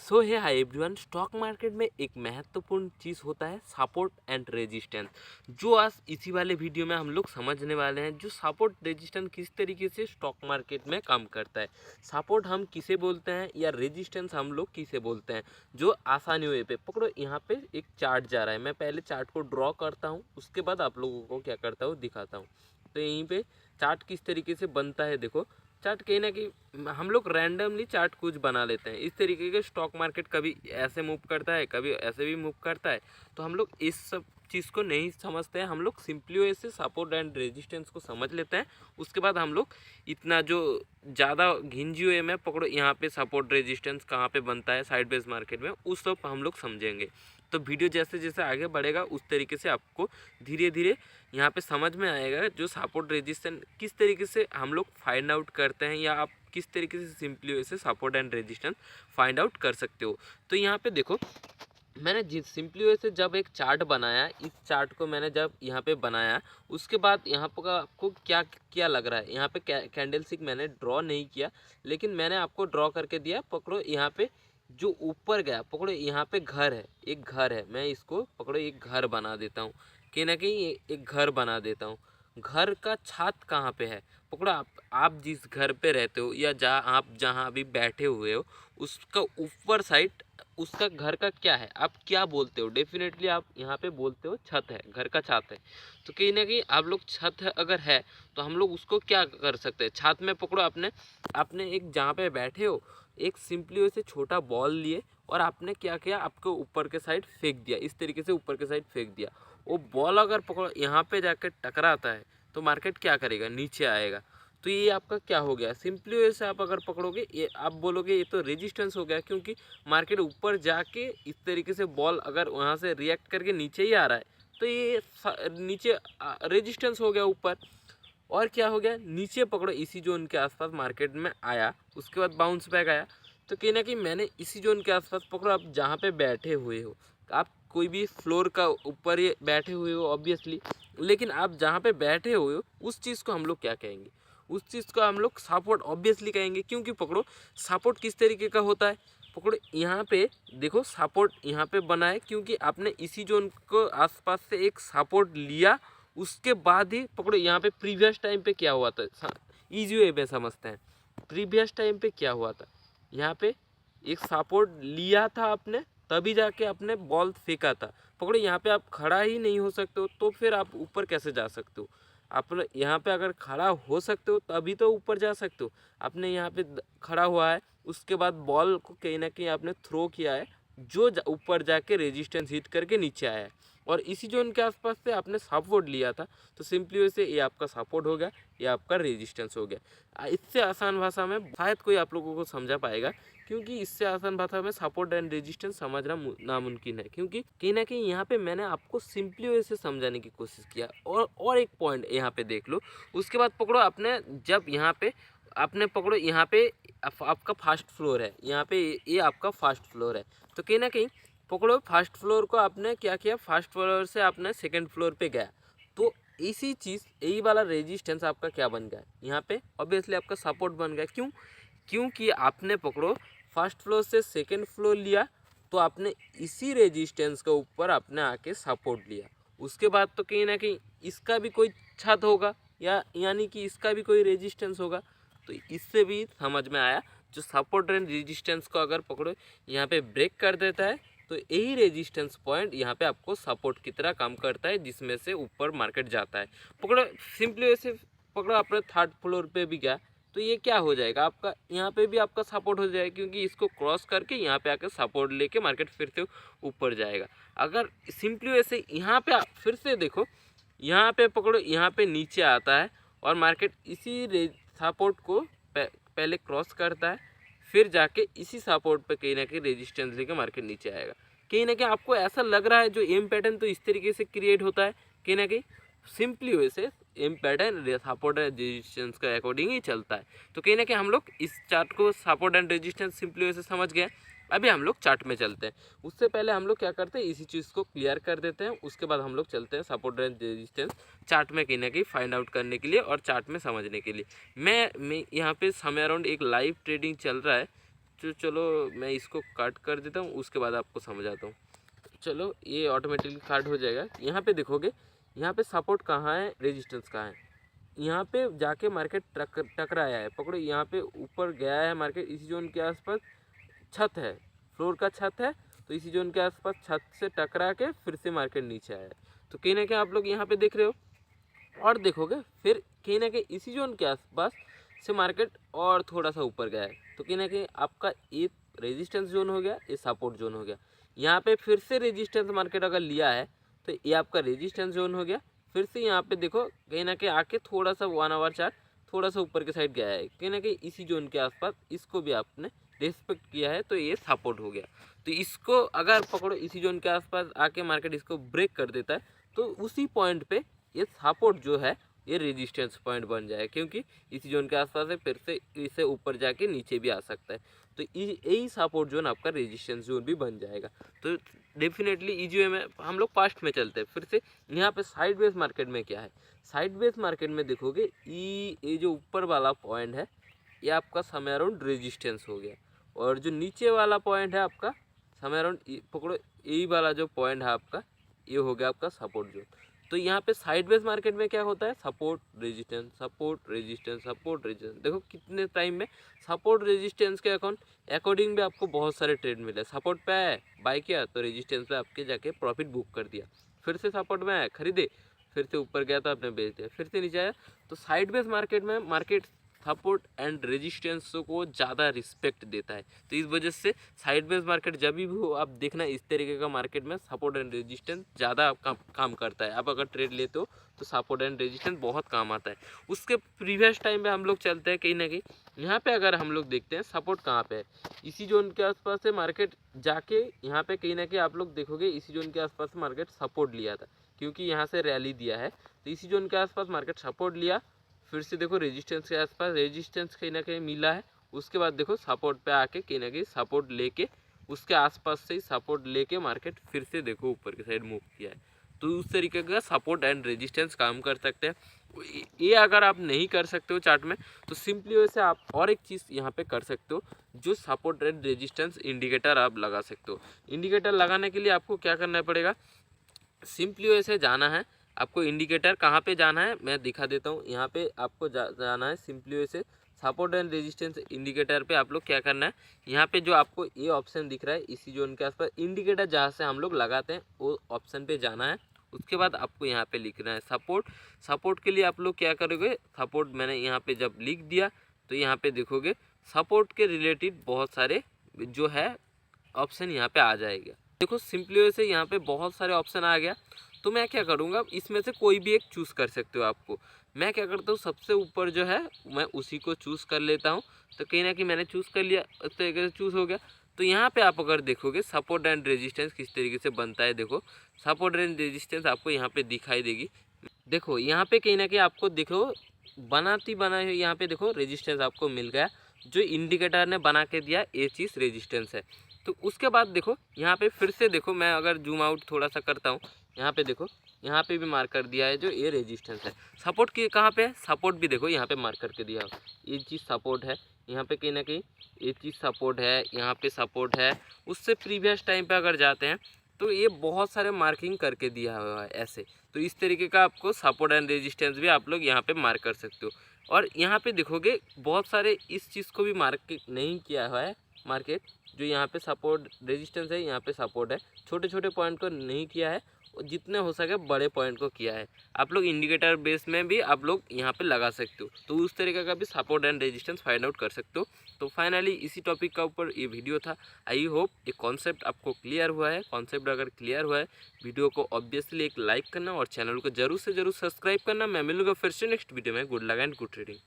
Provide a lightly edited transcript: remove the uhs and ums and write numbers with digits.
सो है hi everyone. Stock market में एक महत्वपूर्ण चीज़ होता है सपोर्ट एंड रेजिस्टेंस, जो आज इसी वाले वीडियो में हम लोग समझने वाले हैं। जो सपोर्ट रेजिस्टेंस किस तरीके से स्टॉक मार्केट में काम करता है, सपोर्ट हम किसे बोलते हैं या रेजिस्टेंस हम लोग किसे बोलते हैं। जो आसानी वे पे पकड़ो, यहाँ पे एक चार्ट जा रहा है। मैं पहले चार्ट को ड्रॉ करता हूँ, उसके बाद आप लोगों को क्या करता हूँ दिखाता हूँ। तो यहीं पे चार्ट किस तरीके से बनता है, देखो चार्ट कहीं ना कहीं हम लोग रैंडमली चार्ट कुछ बना लेते हैं। इस तरीके के स्टॉक मार्केट कभी ऐसे मूव करता है, कभी ऐसे भी मूव करता है। तो हम लोग इस सब चीज़ को नहीं समझते हैं, हम लोग सिंपली ऐसे सपोर्ट एंड रेजिस्टेंस को समझ लेते हैं। उसके बाद हम लोग इतना जो ज़्यादा घिंजी हुए में पकड़ो, यहाँ पे सपोर्ट रेजिस्टेंस कहाँ पे बनता है साइड बेस मार्केट में, उस सब हम लोग समझेंगे। तो वीडियो जैसे जैसे आगे बढ़ेगा उस तरीके से आपको धीरे धीरे यहाँ पे समझ में आएगा जो सपोर्ट रेजिस्टेंस किस तरीके से हम लोग फाइंड आउट करते हैं, या आप किस तरीके से सिंपली वैसे support and resistance find out कर सकते हो। तो यहाँ पे देखो, मैंने जिस सिंपली वैसे जब एक चार्ट बनाया, इस चार्ट को मैंने जब यहाँ पे बनाया, उसके बाद यहाँ पर आपको क्या क्या लग रहा है। यहाँ पे कैंडल स्टिक मैंने ड्रॉ नहीं किया, लेकिन मैंने आपको ड्रॉ करके दिया। पकड़ो यहाँ पे जो ऊपर गया, पकड़ो यहाँ पे घर है, एक घर है। मैं इसको पकड़ो एक घर बना देता हूँ, कहीं ना कहीं एक घर बना देता हूँ। घर का छत कहाँ पे है, पकड़ो आप जिस घर पे रहते हो या जहाँ अभी बैठे हुए हो, उसका ऊपर साइड उसका घर का क्या है, आप क्या बोलते हो। डेफिनेटली आप यहाँ पे बोलते हो छत है, घर का छत है। तो कहीं ना कहीं आप लोग छत है अगर है, तो हम लोग उसको क्या कर सकते हैं। छत में पकड़ो आपने आपने एक जहाँ पे बैठे हो, एक सिंपली वैसे छोटा बॉल लिए और आपने क्या किया, आपको ऊपर के साइड फेंक दिया। इस तरीके से ऊपर के साइड फेंक दिया। वो बॉल अगर पकड़ो यहाँ पे जाकर टकराता है, तो मार्केट क्या करेगा, नीचे आएगा। तो ये आपका क्या हो गया, सिंपली वैसे आप अगर पकड़ोगे, ये आप बोलोगे ये तो रेजिस्टेंस हो गया, क्योंकि मार्केट ऊपर जाके इस तरीके से बॉल अगर वहाँ से रिएक्ट करके नीचे ही आ रहा है, तो ये नीचे रेजिस्टेंस हो गया ऊपर। और क्या हो गया, नीचे पकड़ो इसी जोन के आसपास मार्केट में आया, उसके बाद बाउंस बैक आया। तो कहीं ना कहीं मैंने इसी जोन के आसपास पकड़ो, आप जहाँ पे बैठे हुए हो, आप कोई भी फ्लोर का ऊपर ही बैठे हुए हो ऑब्वियसली, लेकिन आप जहाँ पे बैठे हुए हो उस चीज़ को हम लोग क्या कहेंगे, उस चीज़ को हम लोग सपोर्ट ऑब्वियसली कहेंगे। क्योंकि पकड़ो सपोर्ट किस तरीके का होता है, पकड़ो यहाँ पे देखो सपोर्ट यहाँ पे बना है, क्योंकि आपने इसी जोन को आसपास से एक सपोर्ट लिया। उसके बाद ही पकड़ो यहाँ पे प्रीवियस टाइम पे क्या हुआ था, इजी वे में समझते हैं। प्रीवियस टाइम पे क्या हुआ था, यहाँ पे एक सपोर्ट लिया था आपने, तभी जाके आपने बॉल फेंका था। पकड़ो यहाँ पे आप खड़ा ही नहीं हो सकते हो, तो फिर आप ऊपर कैसे जा सकते हो। आप यहाँ पे अगर खड़ा हो सकते हो तभी तो ऊपर जा सकते हो। आपने यहाँ पे खड़ा हुआ है, उसके बाद बॉल को कहीं ना कहीं आपने थ्रो किया है, जो ऊपर जाके रेजिस्टेंस हिट करके नीचे आया है, और इसी जोन के आसपास से आपने सपोर्ट लिया था। तो सिंपली वैसे ये आपका सपोर्ट हो गया, ये आपका रेजिस्टेंस हो गया। इससे आसान भाषा में शायद कोई आप लोगों को समझा पाएगा, क्योंकि इससे आसान भाषा में सपोर्ट एंड रेजिस्टेंस समझना नामुमकिन है। क्योंकि कहीं ना कहीं यहाँ पे मैंने आपको सिंपली वैसे समझाने की कोशिश किया। और एक पॉइंट यहाँ पे देख लो, उसके बाद पकड़ो आपने जब यहाँ पे आपने पकड़ो यहाँ पे आपका फर्स्ट फ्लोर है, यहाँ पे ये आपका फर्स्ट फ्लोर है। तो कहीं ना कहीं पकड़ो फर्स्ट फ्लोर को आपने क्या किया, फर्स्ट फ्लोर से आपने सेकंड फ्लोर पे गया, तो इसी चीज़ यही वाला रेजिस्टेंस आपका क्या बन गया, यहाँ पे ऑब्वियसली आपका सपोर्ट बन गया। क्यों, क्योंकि आपने पकड़ो फर्स्ट फ्लोर से सेकंड फ्लोर लिया, तो आपने इसी रेजिस्टेंस के ऊपर आपने आके सपोर्ट लिया। उसके बाद तो कहीं ना कहीं इसका भी कोई छत होगा, या यानी कि इसका भी कोई रेजिस्टेंस होगा। तो इससे भी समझ में आया, जो सपोर्ट एंड रेजिस्टेंस को अगर पकड़ो यहाँ पे ब्रेक कर देता है, तो यही रेजिस्टेंस पॉइंट यहाँ पे आपको सपोर्ट की तरह काम करता है, जिसमें से ऊपर मार्केट जाता है। पकड़ो सिंपली वैसे पकड़ो आपने थर्ड फ्लोर पे भी गया, तो ये क्या हो जाएगा आपका, यहाँ पे भी आपका सपोर्ट हो जाएगा, क्योंकि इसको क्रॉस करके यहाँ पे आकर सपोर्ट लेके मार्केट फिर से ऊपर जाएगा। अगर सिंपली वैसे यहाँ पे फिर से देखो, यहाँ पे पकड़ो यहाँ पे नीचे आता है, और मार्केट इसी सपोर्ट को पहले क्रॉस करता है, फिर जाके इसी सपोर्ट पे कहीं ना कहीं रेजिस्टेंस लेके मार्केट नीचे आएगा। कहीं ना कहीं आपको ऐसा लग रहा है जो एम पैटर्न तो इस तरीके से क्रिएट होता है, कहीं ना कहीं सिंपली वैसे M pattern support and resistance के अकॉर्डिंग ही चलता है। तो कहीं ना कहीं हम लोग इस चार्ट को सपोर्ट एंड रेजिस्टेंस सिंपली वैसे समझ गए। अभी हम लोग चार्ट में चलते हैं, उससे पहले हम लोग क्या करते हैं, इसी चीज़ को क्लियर कर देते हैं। उसके बाद हम लोग चलते हैं सपोर्ट एंड रेजिस्टेंस चार्ट में कहीं ना कहीं फाइंड आउट करने के लिए और चार्ट में समझने के लिए। मैं यहाँ पे समय अराउंड एक लाइव ट्रेडिंग चल रहा है, तो चलो मैं इसको कट कर देता हूँ, उसके बाद आपको समझाता हूँ। चलो ये ऑटोमेटिकली कट हो जाएगा। यहाँ पे देखोगे, यहाँ पे सपोर्ट कहाँ है, रेजिस्टेंस कहाँ है। यहाँ पे जाके मार्केट टकराया है, पकड़ो यहाँ पे ऊपर गया है मार्केट, इसी जोन के आसपास छत है, फ्लोर का छत है, तो इसी जोन के आसपास छत से टकरा के फिर से मार्केट नीचे आया है। तो कहीं ना कहीं आप लोग यहाँ पे देख रहे हो, और देखोगे फिर कहीं ना कहीं इसी जोन के आसपास से मार्केट और थोड़ा सा ऊपर गया है। तो कहीं ना कहीं आपका ये रेजिस्टेंस जोन हो गया, ये सपोर्ट जोन हो गया। यहाँ पे फिर से रेजिस्टेंस मार्केट अगर लिया है तो ये आपका रेजिस्टेंस जोन हो गया। फिर से यहाँ पे देखो कहीं ना कहीं आके थोड़ा सा 1 आवर चार्ट थोड़ा सा ऊपर के साइड गया है, कहीं ना कहीं इसी जोन के आसपास इसको भी आपने रेस्पेक्ट किया है, तो ये सपोर्ट हो गया। तो इसको अगर पकड़ो इसी जोन के आसपास आके मार्केट इसको ब्रेक कर देता है, तो उसी पॉइंट पे ये सपोर्ट जो है ये रेजिस्टेंस पॉइंट बन जाए, क्योंकि इसी जोन के आसपास है, फिर से इसे ऊपर जाके नीचे भी आ सकता है। तो यही सपोर्ट जोन आपका रेजिस्टेंस जोन भी बन जाएगा। तो डेफिनेटली ईजीओ में हम लोग फास्ट में चलते हैं। फिर से यहाँ पे साइड बेस मार्केट में क्या है, साइड बेस मार्केट में देखोगे ये जो ऊपर वाला पॉइंट है ये आपका समय अराउंड रेजिस्टेंस हो गया, और जो नीचे वाला पॉइंट है आपका समय अराउंड पकड़ो यही वाला जो पॉइंट है आपका ये हो गया आपका सपोर्ट जोन। तो यहाँ पे साइड बेस मार्केट में क्या होता है, support resistance, support resistance, support resistance. देखो कितने टाइम में सपोर्ट रेजिस्टेंस के अकॉर्डिंग भी आपको बहुत सारे ट्रेड मिले। सपोर्ट पे आया बाय किया तो रेजिस्टेंस पे आपके जाके प्रॉफिट बुक कर दिया, फिर से सपोर्ट में आया खरीदे, फिर से ऊपर गया तो आपने बेच दिया, फिर से नीचे आया। तो साइड बेस मार्केट में मार्केट सपोर्ट एंड रेजिस्टेंस को ज़्यादा रिस्पेक्ट देता है। तो इस वजह से साइड बेस मार्केट जब भी हो आप देखना इस तरीके का मार्केट में सपोर्ट एंड रेजिस्टेंस ज़्यादा काम करता है। आप अगर ट्रेड लेते हो तो सपोर्ट एंड रेजिस्टेंस बहुत काम आता है। उसके प्रीवियस टाइम पे हम लोग चलते हैं कहीं ना कहीं, यहाँ पे अगर हम लोग देखते हैं सपोर्ट कहाँ पे है, इसी जोन के आसपास से मार्केट जाके यहाँ पे कहीं ना कहीं आप लोग देखोगे इसी जोन के आसपास से मार्केट सपोर्ट लिया था, क्योंकि यहाँ से रैली दिया है। तो इसी जोन के आसपास मार्केट सपोर्ट लिया, फिर से देखो रेजिस्टेंस के आसपास रेजिस्टेंस कहीं ना कहीं मिला है, उसके बाद देखो सपोर्ट पे आके कहीं ना कहीं सपोर्ट लेके उसके आसपास से ही सपोर्ट लेके मार्केट फिर से देखो ऊपर की साइड मूव किया है। तो उस तरीके का सपोर्ट एंड रेजिस्टेंस काम कर सकते हैं। ये अगर आप नहीं कर सकते हो चार्ट में तो सिंपली वैसे आप और एक चीज़ यहाँ पे कर सकते हो, जो सपोर्ट एंड रेजिस्टेंस इंडिकेटर आप लगा सकते हो। इंडिकेटर लगाने के लिए आपको क्या करना पड़ेगा, सिंपली वैसे जाना है आपको। इंडिकेटर कहाँ पे जाना है मैं दिखा देता हूँ। यहाँ पे आपको जाना है सिंपली वैसे सपोर्ट एंड रेजिस्टेंस इंडिकेटर पे। आप लोग क्या करना है, यहाँ पे जो आपको ये ऑप्शन दिख रहा है इसी जोन के आसपास इंडिकेटर जहाँ से हम लोग लगाते हैं वो ऑप्शन पे जाना है। उसके बाद आपको यहाँ पे लिखना है सपोर्ट। सपोर्ट के लिए आप लोग क्या करोगे, सपोर्ट मैंने यहाँ पे जब लिख दिया तो यहाँ पे देखोगे सपोर्ट के रिलेटेड बहुत सारे जो है ऑप्शन यहाँ पे आ जाएगा। देखो सिंपली वैसे यहाँ पे बहुत सारे ऑप्शन आ गया। तो मैं क्या करूँगा, इसमें से कोई भी एक चूज़ कर सकते हो आपको। मैं क्या करता हूँ, सबसे ऊपर जो है मैं उसी को चूज़ कर लेता हूँ। तो कहीं ना कहीं मैंने चूज़ कर लिया, इस तरीके से चूज़ हो गया। तो यहाँ पे आप अगर देखोगे सपोर्ट एंड रेजिस्टेंस किस तरीके से बनता है, देखो सपोर्ट एंड रेजिस्टेंस आपको यहाँ पे दिखाई देगी। देखो यहाँ पे कहीं ना कहीं आपको देखो बनाती बनाए यहाँ पे देखो रेजिस्टेंस आपको मिल गया, जो इंडिकेटर ने बना के दिया ये चीज़ रेजिस्टेंस है। तो उसके बाद देखो यहाँ पे फिर से देखो, मैं अगर जूम आउट थोड़ा सा करता हूँ, यहाँ पे देखो यहाँ पे भी मार्क कर दिया है जो ये रेजिस्टेंस है। सपोर्ट की कहाँ पे है, सपोर्ट भी देखो यहाँ पे मार्क करके दिया हो, ये चीज़ सपोर्ट है, यहाँ पे कहीं ना कहीं ये चीज़ सपोर्ट है, यहाँ पे सपोर्ट है। उससे प्रीवियस टाइम पे अगर जाते हैं तो ये बहुत सारे मार्किंग करके दिया हुआ है ऐसे। तो इस तरीके का आपको सपोर्ट एंड रेजिस्टेंस भी आप लोग यहाँ पे मार्क कर सकते हो। और यहाँ पे देखोगे बहुत सारे इस चीज़ को भी मार्क नहीं किया हुआ है मार्केट, जो यहाँ पे सपोर्ट रेजिस्टेंस है यहाँ पे सपोर्ट है, छोटे छोटे पॉइंट को नहीं किया है, जितने हो सके बड़े पॉइंट को किया है। आप लोग इंडिकेटर बेस में भी आप लोग यहाँ पे लगा सकते हो, तो उस तरीके का भी support and resistance find out कर सकते हो। तो फाइनली इसी टॉपिक का ऊपर ये वीडियो था। आई होप ये कॉन्सेप्ट आपको क्लियर हुआ है। कॉन्सेप्ट अगर क्लियर हुआ है वीडियो को ऑब्वियसली एक लाइक करना और चैनल को जरूर से जरूर सब्सक्राइब करना। मैं मिलूंगा फिर से नेक्स्ट वीडियो में। Good luck and good trading.